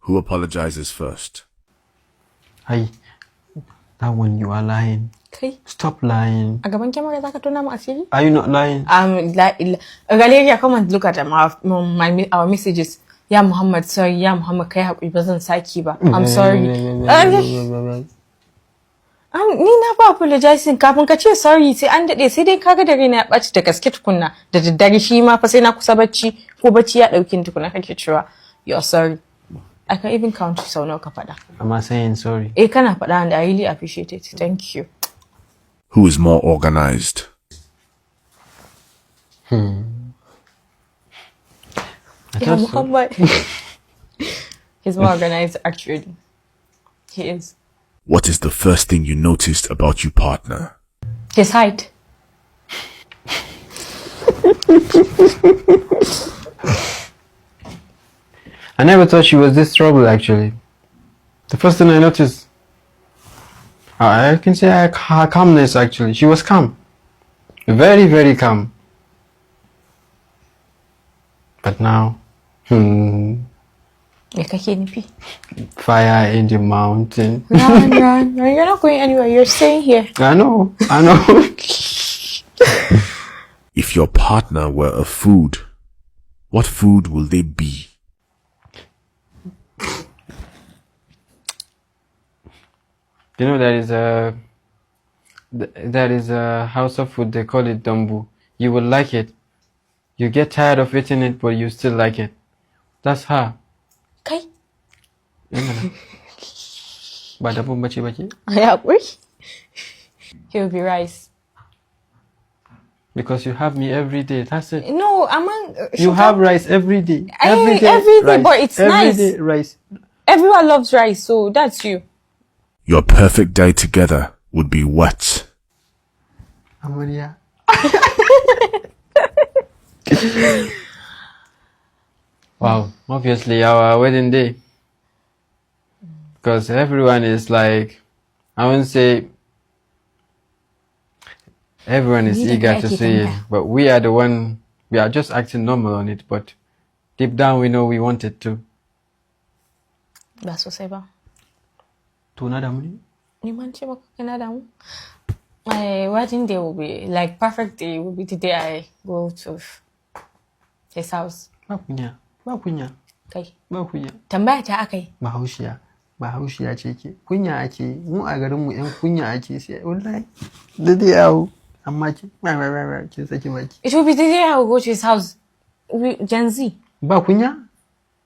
Who apologizes first? Hey, that one you are lying. Okay. Stop lying. A gaban camera zaka tona mu asiri? Are you not lying? Galeria, come and look at our messages. Yeah, Muhammad, sorry. Yeah, Muhammad, kai haƙuri ba zan saki ba. I'm sorry. Ni na ba apologizing kafin ka ce sorry sai an dade sai dai kaga da raina ya ɓaci da gaske tukunna da daddare shi ma fa sai na kusa bacci ko bacci ya ɗauki tukunna kake cewa you're sorry. I can even count sau nawa ka faɗa. Am I saying sorry? Kana faɗa and I really appreciate it. Thank you. Who is more organized? Yeah, Muhammad. He's more organized, actually. He is. What is the first thing you noticed about your partner? His height. I never thought she was this trouble, actually. The first thing I noticed, I can say her calmness, actually. She was calm. Very, very calm. But now, fire in the mountain. Run. You're not going anywhere. You're staying here. I know. If your partner were a food, what food will they be? You know, there is a house of food, they call it dambu. You will like it. You get tired of eating it, but you still like it. That's her. Okay. Ba dambu bace. Yeah, he will be rice. Because you have me every day. That's it. No, you have rice every day. Every day, rice. But it's nice. Every day rice. Everyone loves rice, so that's you. Your perfect day together would be what? Amaria. Wow, obviously our wedding day. Because everyone is like, I wouldn't say everyone is eager to see it, but we are just acting normal on it, but deep down we know we want it to. That's what I say. My wedding day will be like perfect day will be the day I go to his house. Ba kunya. Kai. Ba kunya. Tambaya ta akai. Bahaushiya ce ke. Kunya ake. Mu a garin mu yan kunya ake sai wallahi. Dade yawo. Amma ke saki baki. It will be the day I will go to his house. Gen Z. Ba kunya?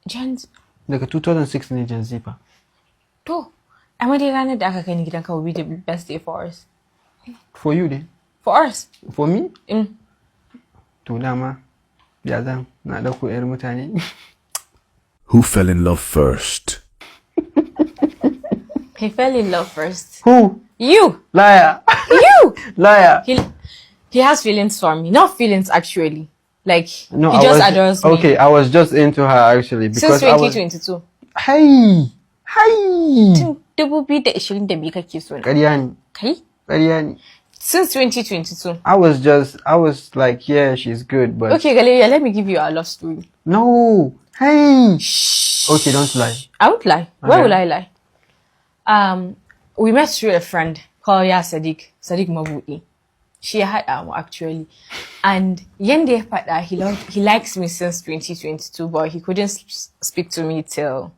Gen Z. Daga 2006 ne Gen Z fa. To, amma dai ranar da aka kai ni gidanka will be the best day for us. For you then? For us. For me? To dama, ya zan na dauko yar mutane. Who fell in love first? He fell in love first. Who? You. Liar. You. Liar. He has feelings for me. Not feelings actually. Like, no, he just adores me. Okay, I was just into her actually. Because since 2022. Hey. 2022 kake so na. Ƙarya ne. Kai? Ƙarya ne. Since 2022. I was like, yeah, she's good, but... Okay, Galeria, let me give you a love story. No. Hey. Shh. Okay, don't lie. I won't lie. Okay. Why will I lie? We met through a friend called Sadiq Mabudi. She had actually. And yende pada he likes me since 2022, but he couldn't speak to me till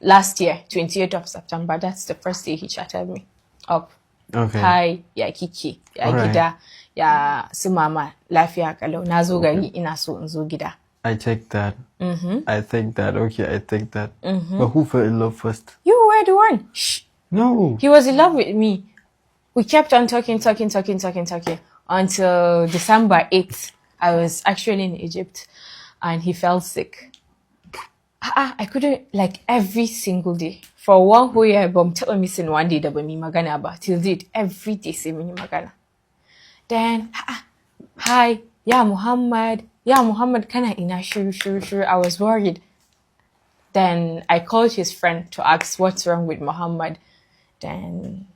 last year, 28th of September. That's the first day he chatted me up. Okay. Hi, ya kiki, ya gida, ya su mama, lafiya kalau, na zo gari ina so in zo gida. I take that. I take that. Okay, I take that. But who fell in love first? You were the one. Shh. No. He was in love with me. We kept on talking until December 8th. I was actually in Egypt and he fell sick. I couldn't, like, every single day. For one whole year, I'm missing one day that me magana ba. Till date, every day say me magana. Then, hi, ya Muhammad, kana ina sure. I was worried. Then I called his friend to ask what's wrong with Muhammad. Then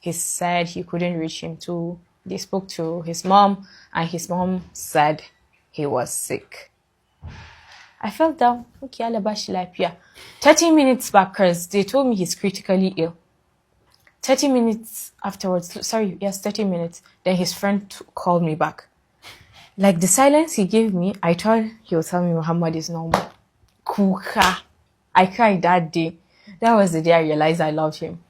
he said he couldn't reach him too. They spoke to his mom, and his mom said he was sick. I fell down. Okay, Allah bashi lafiya. 30 minutes back, cause they told me he's critically ill. 30 minutes afterwards, sorry, yes, 30 minutes. Then his friend called me back. Like the silence he gave me, I thought he would tell me Muhammad is normal. Kuka. I cried that day. That was the day I realized I loved him.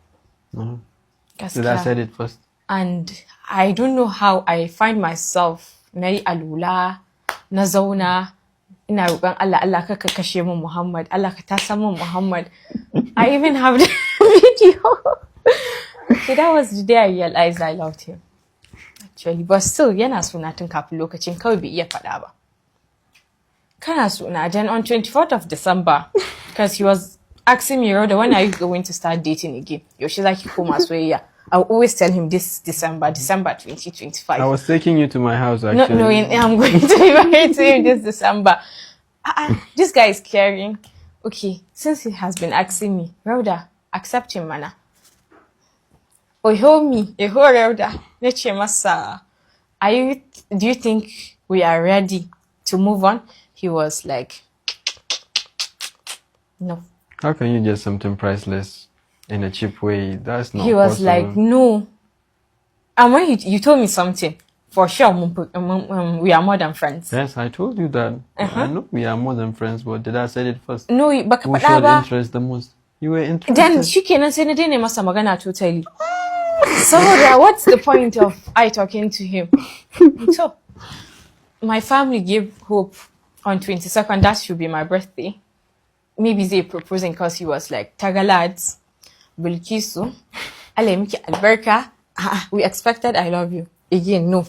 Did I said it first? And I don't know how I find myself na yi alula, na zauna, ina roƙon Allah, Allah ka kashe min Muhammad, Allah ka tasa min Muhammad. I even have the video. So that was the day I realized I loved him. Actually, but still, yana suna tun kafin lokacin kawai bai iya faɗa ba. Kana suna, then on 24th of December, because he was asking me, Rhoda, when are you going to start dating again? Yoshi zaki koma soyayya. I will always tell him this December 2025. I was taking you to my house, actually. Not knowing I'm going to be married to him this December. This guy is caring. Okay, since he has been asking me, Rhoda, accept him, mana. Oho me, Rhoda. Neche masa. Do you think we are ready to move on? He was like, no. How can you get something priceless in a cheap way? That's not He was possible. like, no. And when you told me something, for sure, we are more than friends. Yes, I told you that. I know we are more than friends, but did I say it first? No, but who showed interest the most? You were interested. Then she cannot say anything masa magana totally. So what's the point of I talking to him? So my family gave hope on 22nd. That should be my birthday. Maybe they proposing because he was like, Tagalads, Bilkisu, Alemiki Alberca. We expected I love you. Again, no.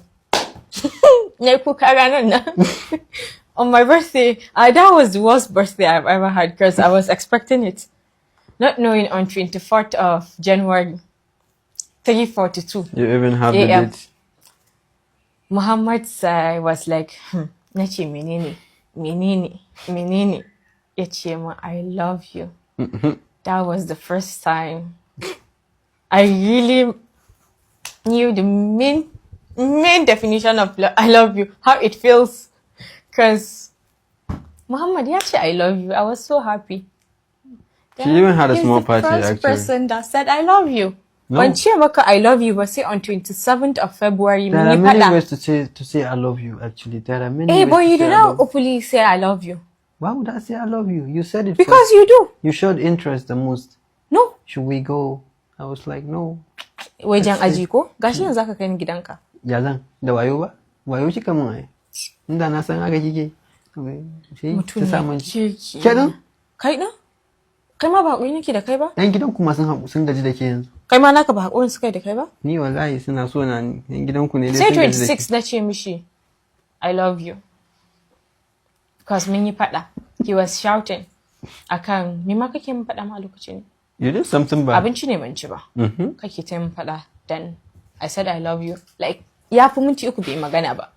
On my birthday, that was the worst birthday I've ever had because I was expecting it. Not knowing on 24th of January, 3:42. You even have the date. Muhammad was like, Nachi menini. I love you. That was the first time I really knew the main definition of I love you, how it feels. Because Muhammad, actually, I love you. I was so happy. She even had a small party, actually. He's the first person that said, I love you. No. When Chiamaka, I love you, but say on 27th of February. There are many ways to say I love you, actually. There are many ways. Hey, but you did not openly say I love you. Why would I say I love you? You said it because first. You do. You showed interest the most. No. Should we go? I was like, no. Wajen aji ko? Gashi yanzu aka kai ni gidanka. Ya zan? Da wayo ba? Wayo kika mun ai. Inda na san aka kike. Mutum kirki. Kenan? Kai na? Kai ma ba hakuri nake da kai ba? Yan gidan kuma sun gaji da ke yanzu. Kai ma naka ba hakurin suka da kai ba? Ni wallahi suna so na ni. Yan gidan ku ne dai sun gaji da ke. Sai 26 na ce mishi I love you. Because mun yi fada. He was shouting akan me ma kake mun fada ma a lokacin. You did something bad. Abinci ne ban ci ba. Kake ta mun fada. Then I said I love you. Like ya fi minti 3 bai magana ba.